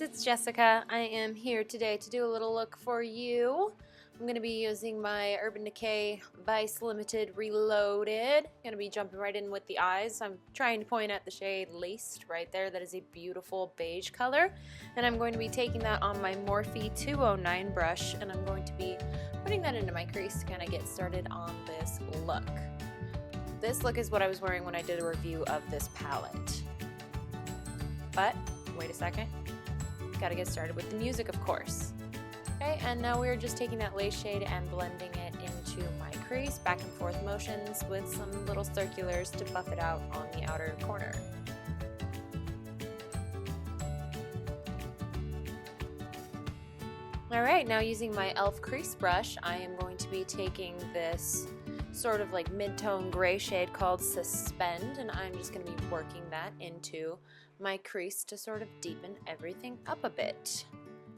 it's Jessica. I am here today to do a little look for you. I'm going to be using my Urban Decay Vice Limited Reloaded. I'm going to be jumping right in with the eyes. I'm trying to point at the shade Laced right there. That is a beautiful beige color. And I'm going to be taking that on my Morphe 209 brush, and I'm going to be putting that into my crease to kind of get started on this look. This look is what I was wearing when I did a review of this palette. But wait a second, gotta get started with the music, of course. Okay, and now we're just taking that lace shade and blending it into my crease, back and forth motions with some little circulars to buff it out on the outer corner. Alright, now using my e.l.f. crease brush, I am going to be taking this sort of like mid-tone gray shade called Suspend, and I'm just going to be working that into my crease to sort of deepen everything up a bit.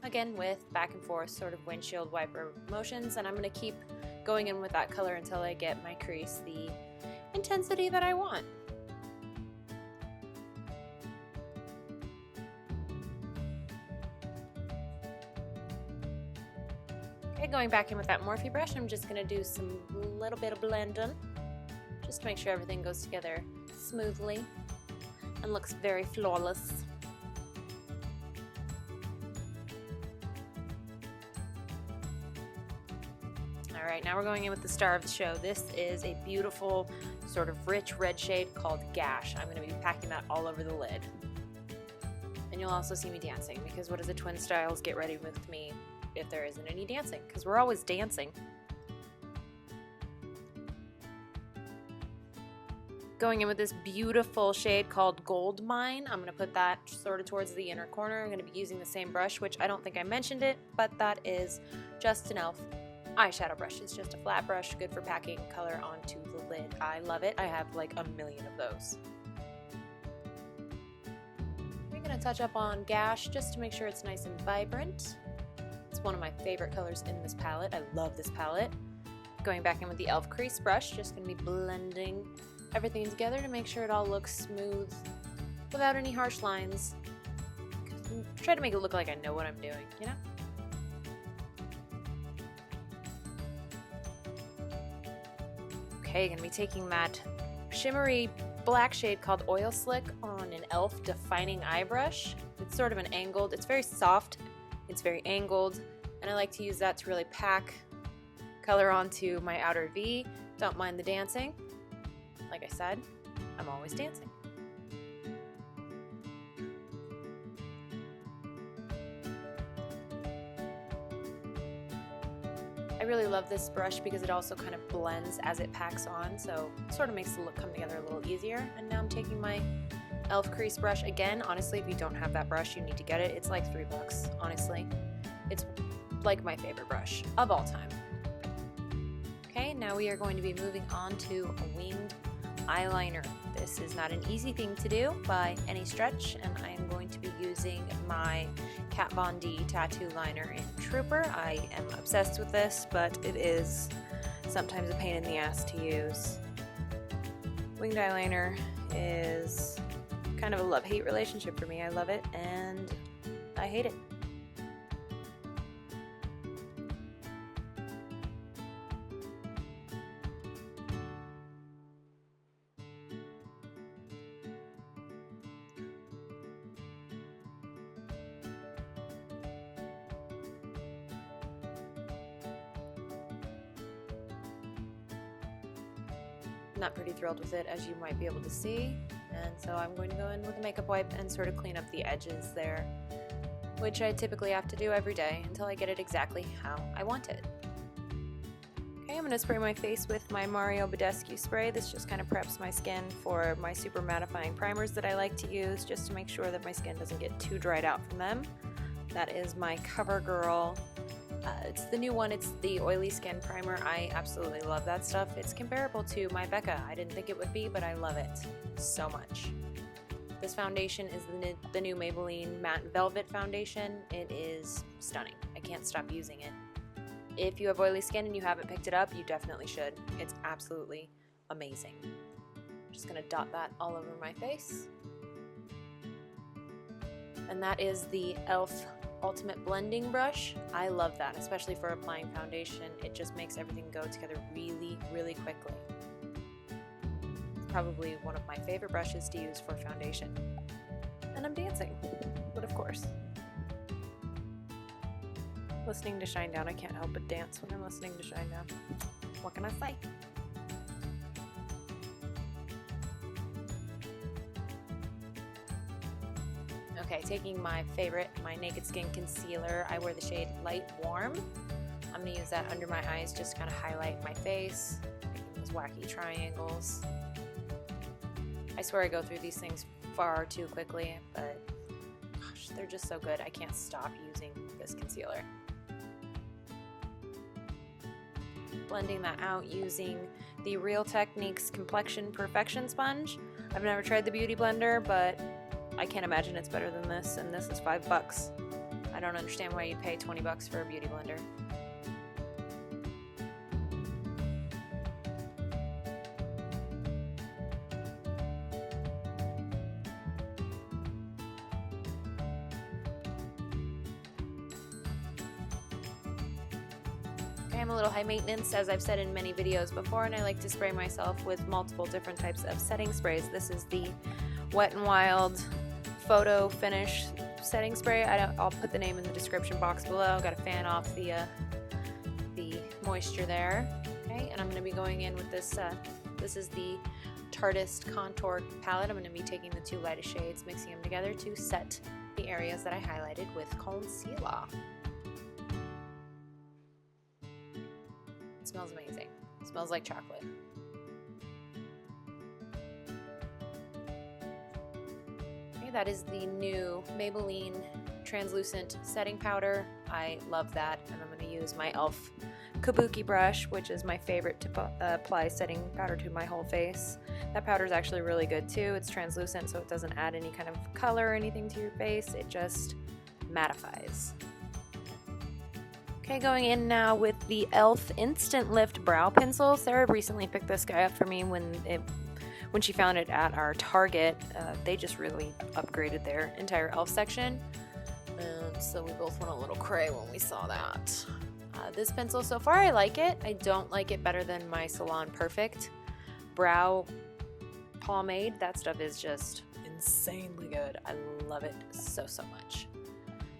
Again, with back and forth sort of windshield wiper motions, and I'm going to keep going in with that color until I get my crease the intensity that I want. Okay, going back in with that Morphe brush, I'm just going to do some little bit of blending just to make sure everything goes together smoothly and looks very flawless. Alright, now we're going in with the star of the show. This is a beautiful sort of rich red shade called Gash. I'm going to be packing that all over the lid. And you'll also see me dancing, because what does a Twin Styles Get Ready With Me if there isn't any dancing? Because we're always dancing. Going in with this beautiful shade called Gold Mine. I'm going to put that sort of towards the inner corner. I'm going to be using the same brush, which I don't think I mentioned it, but that is just an e.l.f. eyeshadow brush. It's just a flat brush, good for packing color onto the lid. I love it. I have like a million of those. I'm going to touch up on Gash just to make sure it's nice and vibrant. It's one of my favorite colors in this palette. I love this palette. Going back in with the e.l.f. crease brush, just going to be blending everything together to make sure it all looks smooth without any harsh lines. Try to make it look like I know what I'm doing, you know? Okay, going to be taking that shimmery black shade called Oil Slick on an e.l.f. defining eye brush. It's sort of an angled, it's very soft, it's very angled, and I like to use that to really pack color onto my outer V. Don't mind the dancing. Like I said, I'm always dancing. I really love this brush because it also kind of blends as it packs on, so it sort of makes the look come together a little easier. And now I'm taking my e.l.f. crease brush again. Honestly, if you don't have that brush, you need to get it. It's like $3, honestly. It's like my favorite brush of all time. Okay, now we are going to be moving on to a winged eyeliner. This is not an easy thing to do by any stretch, and I am going to be using my Kat Von D tattoo liner in Trooper. I am obsessed with this, but it is sometimes a pain in the ass to use. Winged eyeliner is kind of a love-hate relationship for me. I love it and I hate it. Not pretty thrilled with it, as you might be able to see, and so I'm going to go in with a makeup wipe and sort of clean up the edges there, which I typically have to do every day until I get it exactly how I want it. Okay, I'm going to spray my face with my Mario Badescu spray. This just kind of preps my skin for my super mattifying primers that I like to use, just to make sure that my skin doesn't get too dried out from them. That is my CoverGirl. It's the new one. It's the Oily Skin Primer. I absolutely love that stuff. It's comparable to my Becca. I didn't think it would be, but I love it so much. This foundation is the new Maybelline Matte Velvet Foundation. It is stunning. I can't stop using it. If you have oily skin and you haven't picked it up, you definitely should. It's absolutely amazing. I'm just going to dot that all over my face. and that is the e.l.f. Ultimate Blending Brush. I love that, especially for applying foundation. It just makes everything go together really, really quickly. It's probably one of my favorite brushes to use for foundation. And I'm dancing, but of course. Listening to Shine Down, I can't help but dance when I'm listening to Shine Down. What can I say? Okay, taking my favorite, my Naked Skin Concealer, I wear the shade Light Warm. I'm going to use that under my eyes just to kind of highlight my face, making those wacky triangles. I swear I go through these things far too quickly, but gosh, they're just so good. I can't stop using this concealer. Blending that out using the Real Techniques Complexion Perfection Sponge. I've never tried the Beauty Blender, but I can't imagine it's better than this, and this is $5. I don't understand why you'd pay $20 for a Beauty Blender. I'm a little high maintenance, as I've said in many videos before, and I like to spray myself with multiple different types of setting sprays. This is the Wet n Wild Photo Finish setting spray. I'll put the name in the description box below. Got to fan off the moisture there. Okay, and I'm going to be going in with this. This is the Tartist Contour Palette. I'm going to be taking the two lightest shades, mixing them together to set the areas that I highlighted with concealer. It smells amazing. It smells like chocolate. Okay, that is the new Maybelline Translucent Setting Powder. I love that, and I'm going to use my e.l.f. Kabuki brush, which is my favorite to apply setting powder to my whole face. That powder is actually really good too. It's translucent, so it doesn't add any kind of color or anything to your face. It just mattifies. Okay, going in now with the e.l.f. Instant Lift Brow Pencil. Sarah recently picked this guy up for me when she found it at our Target. They just really upgraded their entire e.l.f. section, and so we both went a little cray when we saw that. This pencil, so far I like it. I don't like it better than my Salon Perfect brow pomade. That stuff is just insanely good. I love it so much.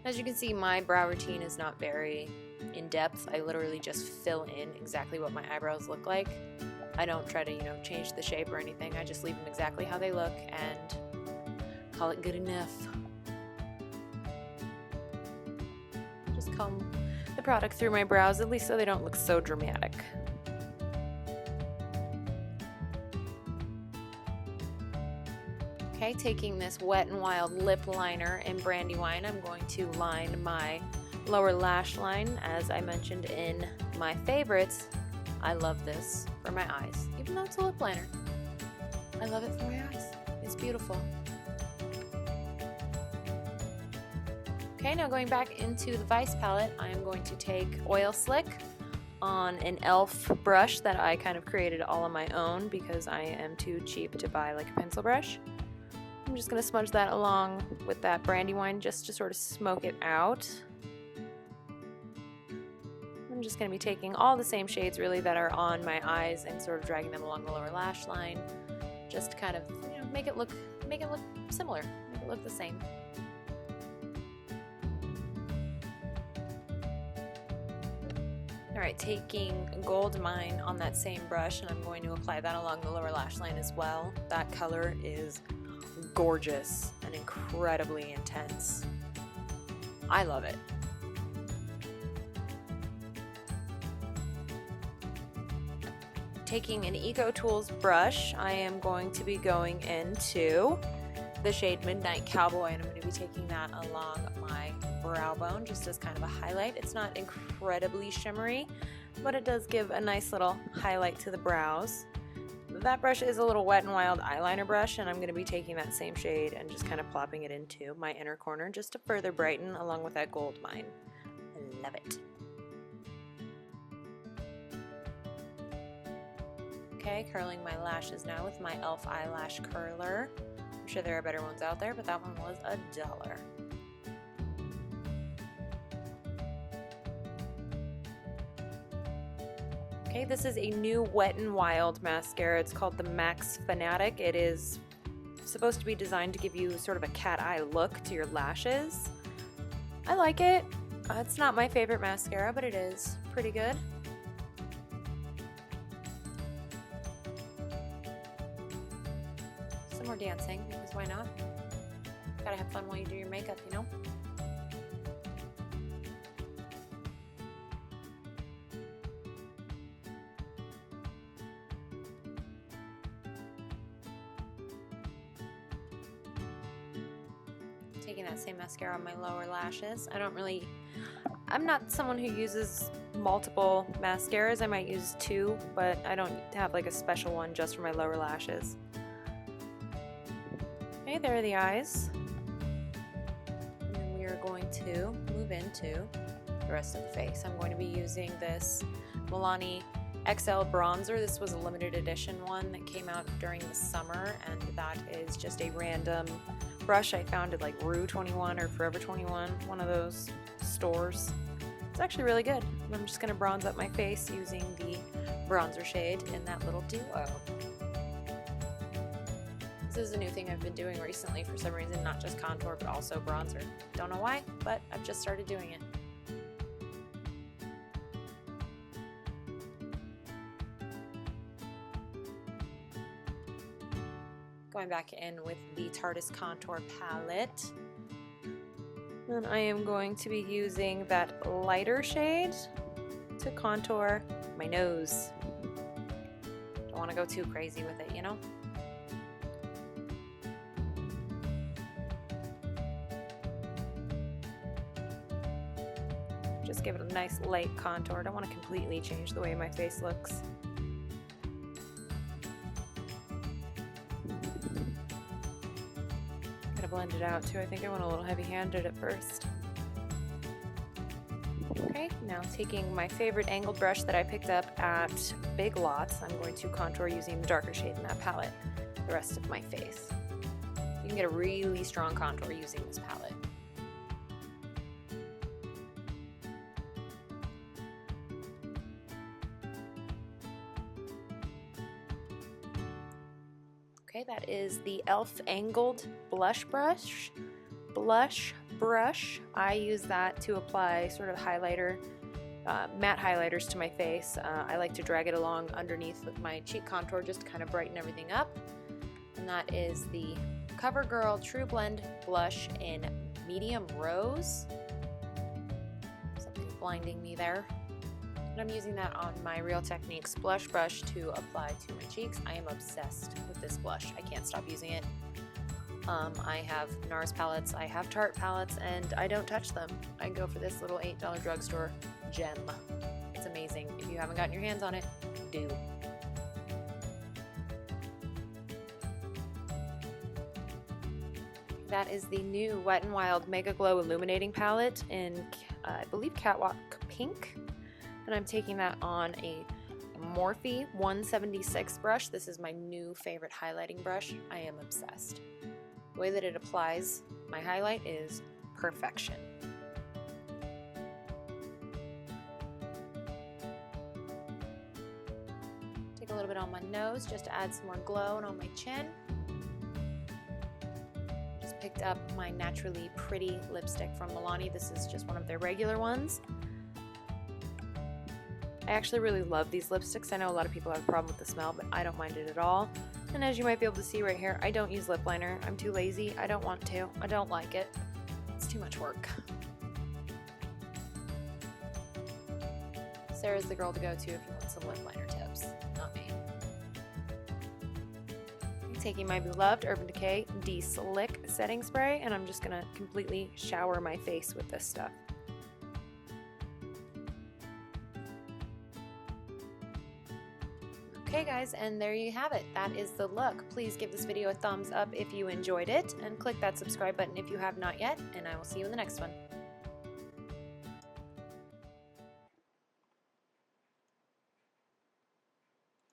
As you can see, my brow routine is not very in depth. I literally just fill in exactly what my eyebrows look like. I don't try to, change the shape or anything. I just leave them exactly how they look and call it good enough. Just comb the product through my brows, at least so they don't look so dramatic. Okay, taking this Wet n Wild lip liner in Brandywine, I'm going to line my lower lash line. As I mentioned in my favorites, I love this for my eyes, even though it's a lip liner. I love it for my eyes. It's beautiful. Okay, now going back into the Vice palette, I am going to take Oil Slick on an e.l.f. brush that I kind of created all on my own because I am too cheap to buy like a pencil brush. I'm just going to smudge that along with that Brandywine just to sort of smoke it out. I'm just going to be taking all the same shades really that are on my eyes and sort of dragging them along the lower lash line, just to kind of make it look similar, make it look the same. Alright, taking Gold Mine on that same brush, and I'm going to apply that along the lower lash line as well. That color is gorgeous and incredibly intense. I love it. Taking an Eco Tools brush, I am going to be going into the shade Midnight Cowboy, and I'm going to be taking that along my brow bone just as kind of a highlight. It's not incredibly shimmery, but it does give a nice little highlight to the brows. That brush is a little Wet n Wild eyeliner brush, and I'm going to be taking that same shade and just kind of plopping it into my inner corner just to further brighten along with that Gold Mine. I love it. Okay, curling my lashes now with my e.l.f. eyelash curler. I'm sure there are better ones out there, but that one was $1. Okay, this is a new Wet n Wild mascara. It's called the Max Fanatic. It is supposed to be designed to give you sort of a cat eye look to your lashes. I like it. It's not my favorite mascara, but it is pretty good. Some more dancing, because why not? Gotta have fun while you do your makeup, you know? Taking that same mascara on my lower lashes. I'm not someone who uses multiple mascaras. I might use two, but I don't have like a special one just for my lower lashes. Okay, there are the eyes. And then we are going to move into the rest of the face. I'm going to be using this Milani XL bronzer. This was a limited edition one that came out during the summer, and that is just a random brush I found at like Rue 21 or Forever 21, one of those stores. It's actually really good. I'm just going to bronze up my face using the bronzer shade in that little duo. This is a new thing I've been doing recently for some reason, not just contour but also bronzer. Don't know why, but I've just started doing it. Going back in with the Tarte's Contour palette. And I am going to be using that lighter shade to contour my nose. Don't want to go too crazy with it, you know? Just give it a nice light contour. Don't want to completely change the way my face looks. Blend it out too. I think I went a little heavy-handed at first. Okay, now taking my favorite angled brush that I picked up at Big Lots, I'm going to contour using the darker shade in that palette the rest of my face. You can get a really strong contour using this palette. Okay, that is the e.l.f. Angled Blush Brush. I use that to apply sort of highlighter, matte highlighters to my face. I like to drag it along underneath with my cheek contour just to kind of brighten everything up. And that is the CoverGirl True Blend Blush in Medium Rose. Something's blinding me there. I'm using that on my Real Techniques blush brush to apply to my cheeks. I am obsessed with this blush. I can't stop using it. I have NARS palettes, I have Tarte palettes, and I don't touch them. I go for this little $8 drugstore gem. It's amazing. If you haven't gotten your hands on it, do. That is the new Wet n Wild Mega Glow Illuminating Palette in, I believe, Catwalk Pink. And I'm taking that on a Morphe 176 brush. This is my new favorite highlighting brush. I am obsessed. The way that it applies my highlight is perfection. Take a little bit on my nose just to add some more glow, and on my chin. Just picked up my Naturally Pretty lipstick from Milani. This is just one of their regular ones. I actually really love these lipsticks. I know a lot of people have a problem with the smell, but I don't mind it at all. And as you might be able to see right here, I don't use lip liner. I'm too lazy. I don't want to. I don't like it. It's too much work. Sarah's the girl to go to if you want some lip liner tips, not me. I'm taking my beloved Urban Decay De-Slick setting spray, and I'm just gonna completely shower my face with this stuff. Okay guys, and there you have it. That is the look. Please give this video a thumbs up if you enjoyed it, and click that subscribe button if you have not yet, and I will see you in the next one.